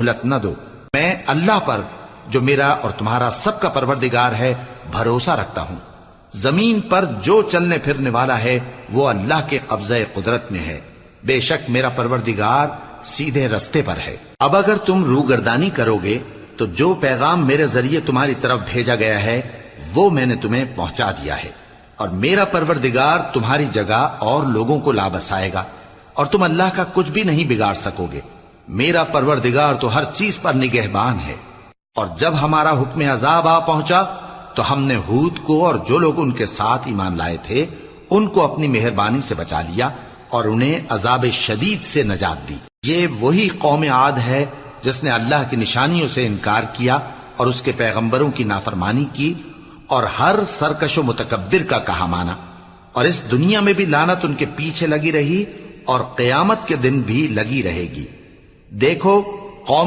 مہلت نہ دو۔ میں اللہ پر جو میرا اور تمہارا سب کا پروردگار ہے بھروسہ رکھتا ہوں۔ زمین پر جو چلنے پھرنے والا ہے وہ اللہ کے قبضہ قدرت میں ہے، بے شک میرا پروردگار سیدھے رستے پر ہے۔ اب اگر تم روگردانی کرو گے تو جو پیغام میرے ذریعے تمہاری طرف بھیجا گیا ہے وہ میں نے تمہیں پہنچا دیا ہے، اور میرا پروردگار تمہاری جگہ اور لوگوں کو لا بسائے گا، اور تم اللہ کا کچھ بھی نہیں بگاڑ سکو گے۔ میرا پروردگار تو ہر چیز پر نگہبان ہے۔ اور جب ہمارا حکم عذاب آ پہنچا تو ہم نے ہود کو اور جو لوگ ان کے ساتھ ایمان لائے تھے ان کو اپنی مہربانی سے بچا لیا اور انہیں عذاب شدید سے نجات دی۔ یہ وہی قوم عاد ہے جس نے اللہ کی نشانیوں سے انکار کیا اور اس کے پیغمبروں کی نافرمانی کی اور ہر سرکش و متکبر کا کہا مانا، اور اس دنیا میں بھی لعنت ان کے پیچھے لگی رہی اور قیامت کے دن بھی لگی رہے گی۔ دیکھو قوم